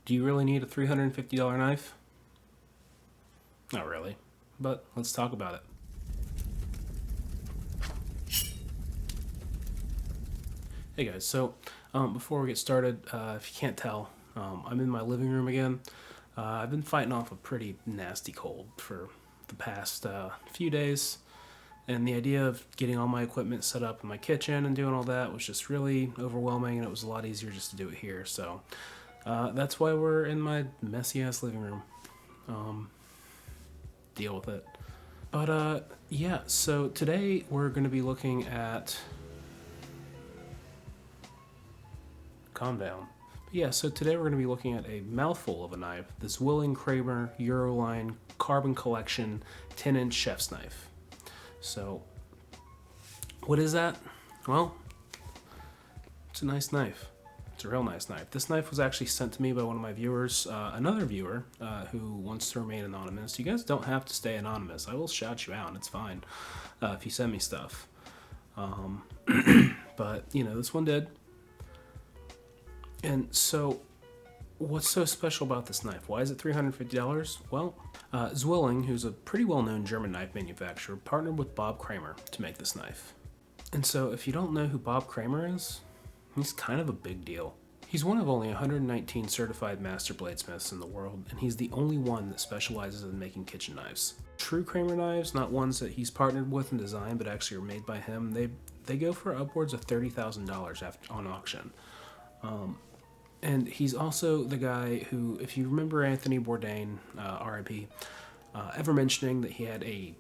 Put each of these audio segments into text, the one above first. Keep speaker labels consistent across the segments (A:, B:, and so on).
A: Do you really need a $350 knife? Not really, but let's talk about it. Hey guys, so before we get started, if you can't tell, I'm in my living room again. I've been fighting off a pretty nasty cold for the past few days, and the idea of getting all my equipment set up in my kitchen and doing all that was just really overwhelming, and it was a lot easier just to do it here. So that's why we're in my messy ass living room. Deal with it. But yeah, so today we're going to be looking at... Calm down. But yeah, so today we're going to be looking at a mouthful of a knife, the Zwilling Kramer Euroline Carbon Collection 10-inch chef's knife. So, what is that? Well, it's a nice knife. It's a real nice knife. This knife was actually sent to me by one of my viewers, another viewer who wants to remain anonymous. You guys don't have to stay anonymous. I will shout you out. It's fine if you send me stuff. But, you know, this one did. And so, what's so special about this knife? Why is it $350? Well, Zwilling, who's a pretty well-known German knife manufacturer, partnered with Bob Kramer to make this knife. And so, if you don't know who Bob Kramer is, he's kind of a big deal. He's one of only 119 certified master bladesmiths in the world, and he's the only one that specializes in making kitchen knives. True Kramer knives, not ones that he's partnered with and designed, but actually are made by him, they go for upwards of $30,000 on auction. And he's also the guy who, if you remember Anthony Bourdain, R.I.P., ever mentioning that he had a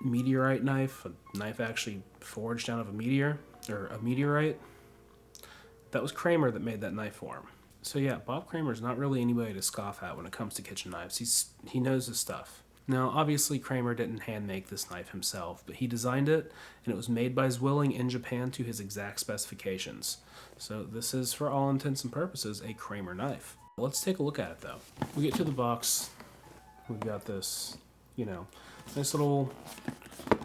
A: meteorite knife, a knife actually forged out of a meteor, or a meteorite, that was Kramer that made that knife for him. So yeah, Bob Kramer's not really anybody to scoff at when it comes to kitchen knives. He knows his stuff. Now, obviously, Kramer didn't hand make this knife himself, but he designed it, and it was made by Zwilling in Japan to his exact specifications. So this is, for all intents and purposes, a Kramer knife. Let's take a look at it, though. We get to the box. We've got this, you know, nice little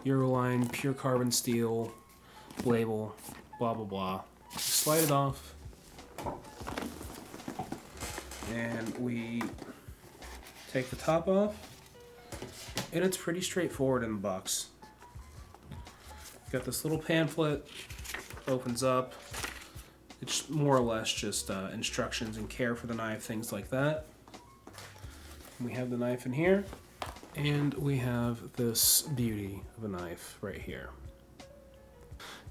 A: Euroline pure carbon steel label, blah, blah, blah. Slide it off, and we take the top off. And it's pretty straightforward in the box. Got this little pamphlet, opens up. It's more or less just instructions and care for the knife, things like that. We have the knife in here, and we have this beauty of a knife right here.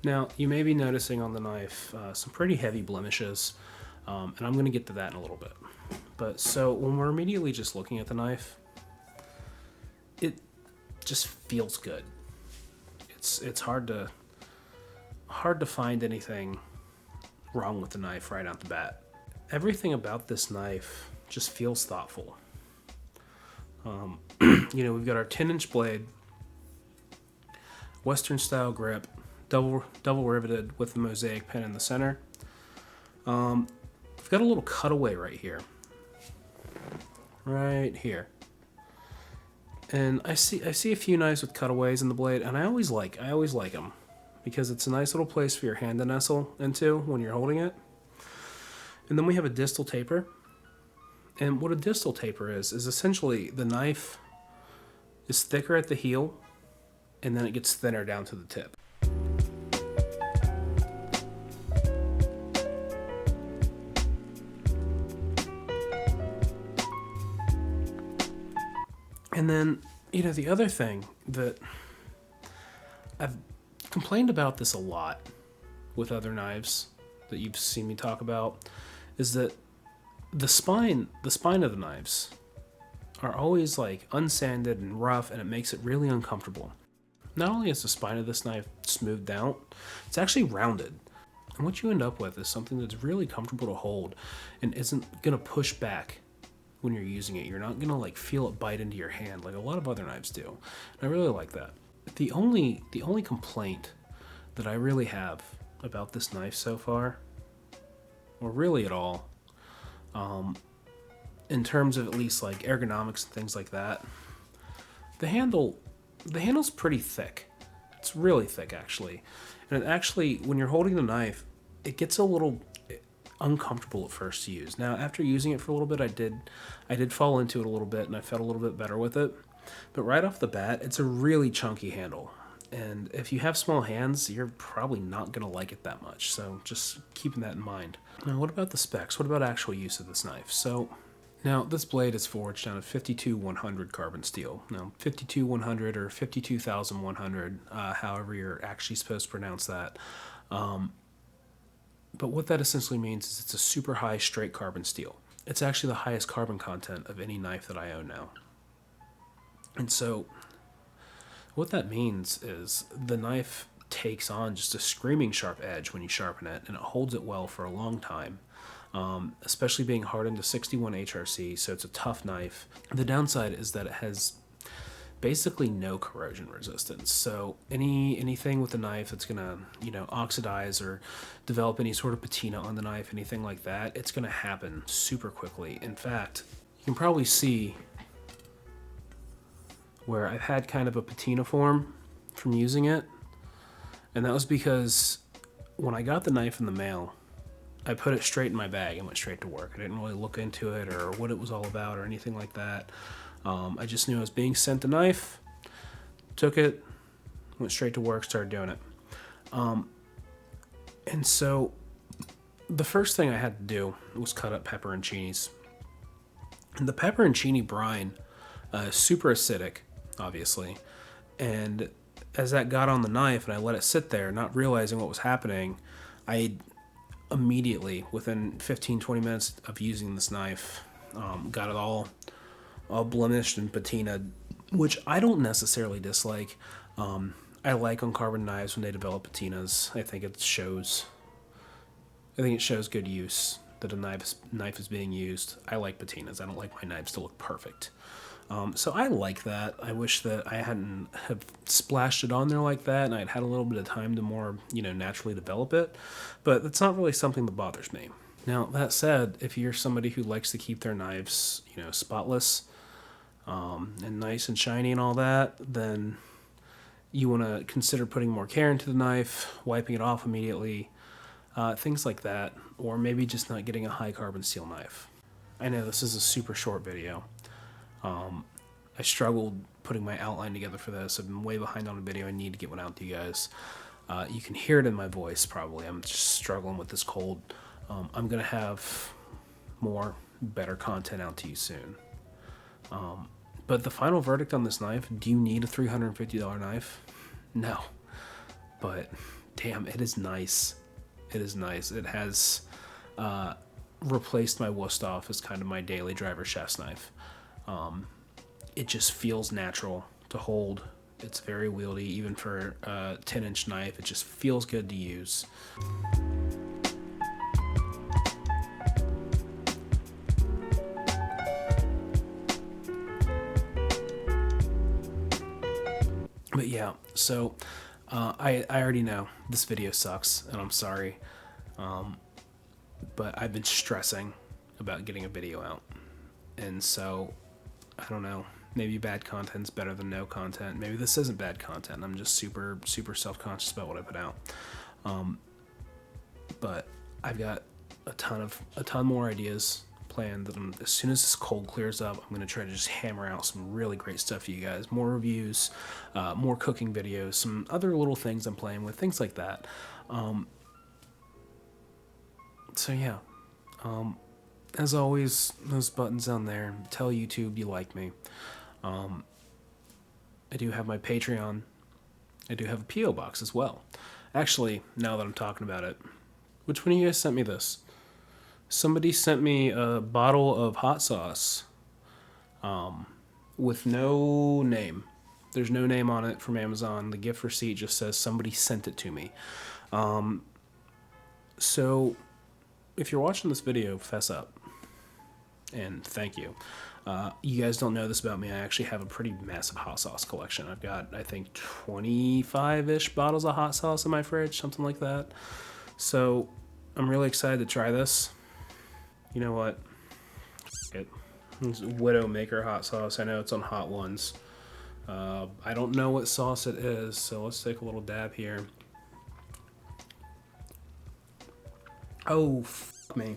A: Now, you may be noticing on the knife some pretty heavy blemishes, and I'm going to get to that in a little bit. But so when we're immediately just looking at the knife, it just feels good. It's hard to find anything wrong with the knife right out the bat. Everything about this knife just feels thoughtful. You know, we've got our 10-inch blade, Western style grip, double riveted with the mosaic pin in the center. We've got a little cutaway right here. Right here. And I see a few knives with cutaways in the blade, and I always like them because it's a nice little place for your hand to nestle into when you're holding it. And then we have a distal taper. And what a distal taper is essentially the knife is thicker at the heel, and then it gets thinner down to the tip. And then, you know, the other thing that I've complained about this a lot with other knives that you've seen me talk about is that the spine of the knives are always like unsanded and rough, and it makes it really uncomfortable. Not only is the spine of this knife smoothed out, it's actually rounded. And what you end up with is something that's really comfortable to hold and isn't gonna push back when you're using it. You're not gonna like feel it bite into your hand like a lot of other knives do. And I really like that. The only complaint that I really have about this knife so far, or really at all, in terms of at least like ergonomics and things like that, the handle's pretty thick. It's really thick actually. And it actually, when you're holding the knife, it gets a little uncomfortable at first to use. Now, after using it for a little bit, I did fall into it a little bit, and I felt a little bit better with it. But right off the bat, it's a really chunky handle. And if you have small hands, you're probably not going to like it that much. So just keeping that in mind. Now, what about the specs? What about actual use of this knife? So now this blade is forged out of 52-100 carbon steel. Now 52-100 or 52,100, however you're actually supposed to pronounce that. But what that essentially means is it's a super high straight carbon steel. It's actually the highest carbon content of any knife that I own now. And so what that means is the knife takes on just a screaming sharp edge when you sharpen it, and it holds it well for a long time, especially being hardened to 61 HRC, so it's a tough knife. The downside is that it has basically no corrosion resistance. So anything with the knife that's gonna, oxidize or develop any sort of patina on the knife, anything like that, it's gonna happen super quickly. In fact, you can probably see where I've had kind of a patina form from using it. And that was because when I got the knife in the mail, I put it straight in my bag and went straight to work. I didn't really look into it or what it was all about or anything like that. I just knew I was being sent the knife, took it, went straight to work, started doing it. And so the first thing I had to do was cut up pepperoncinis. And the pepperoncini brine is super acidic, obviously. And as that got on the knife and I let it sit there, not realizing what was happening, I immediately, within 15-20 minutes of using this knife, got it all blemished and patinaed, which I don't necessarily dislike. I like on carbon knives when they develop patinas. I think it shows good use that a knife is being used. I like patinas. I don't like my knives to look perfect. So I like that. I wish that I hadn't have splashed it on there like that and I'd had a little bit of time to more, naturally develop it. But that's not really something that bothers me. Now, that said, if you're somebody who likes to keep their knives, spotless and nice and shiny and all that, then you want to consider putting more care into the knife, wiping it off immediately, things like that, or maybe just not getting a high carbon steel knife. I know this is a super short video. I struggled putting my outline together for this. I've been way behind on a video. I need to get one out to you guys. You can hear it in my voice probably. I'm just struggling with this cold. I'm going to have better content out to you soon. But the final verdict on this knife, do you need a $350 knife? No. But damn, it is nice. It is nice. It has replaced my Wusthof as kind of my daily driver chef's knife. It just feels natural to hold. It's very wieldy, even for a 10-inch knife. It just feels good to use. But yeah, so I already know this video sucks, and I'm sorry. But I've been stressing about getting a video out. And so, I don't know, maybe bad content's better than no content. Maybe this isn't bad content. I'm just super, super self-conscious about what I put out. But I've got a ton more ideas planned that as soon as this cold clears up, I'm going to try to just hammer out some really great stuff for you guys. More reviews, more cooking videos, some other little things I'm playing with, things like that. So yeah, as always, those buttons down there, tell YouTube you like me. I do have my Patreon. I do have a P.O. box as well. Actually, now that I'm talking about it, which one of you guys sent me this? Somebody sent me a bottle of hot sauce with no name. There's no name on it from Amazon. The gift receipt just says somebody sent it to me. So if you're watching this video, fess up. And thank you. You guys don't know this about me. I actually have a pretty massive hot sauce collection. I've got, I think, 25-ish bottles of hot sauce in my fridge, something like that. So I'm really excited to try this. You know what? It's Widowmaker hot sauce. I know it's on Hot Ones. I don't know what sauce it is, so let's take a little dab here. Oh, Fuck me.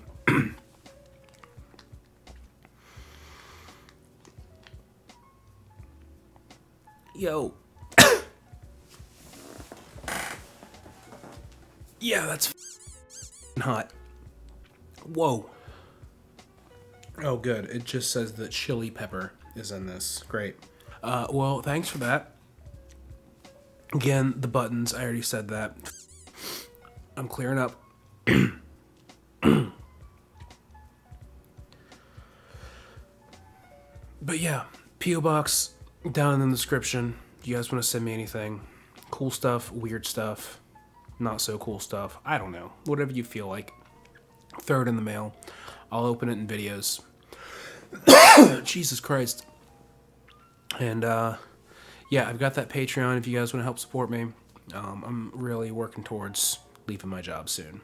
A: Yo. Yeah, that's hot. Whoa. Oh, good. It just says that chili pepper is in this. Great. Well, thanks for that. Again, the buttons, I already said that. I'm clearing up. But yeah, P.O. Box down in the description. If you guys want to send me anything, cool stuff, weird stuff, not so cool stuff, I don't know. Whatever you feel like. Throw it in the mail. I'll open it in videos. Jesus Christ. And yeah, I've got that Patreon if you guys want to help support me. I'm really working towards leaving my job soon.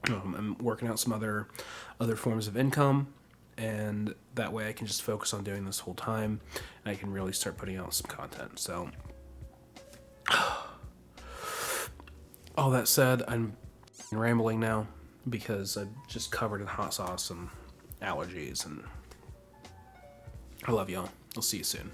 A: I'm working out some other forms of income, and that way I can just focus on doing this full time, and I can really start putting out some content. So, all that said, I'm rambling now because I'm just covered in hot sauce and allergies, and I love y'all. I'll see you soon.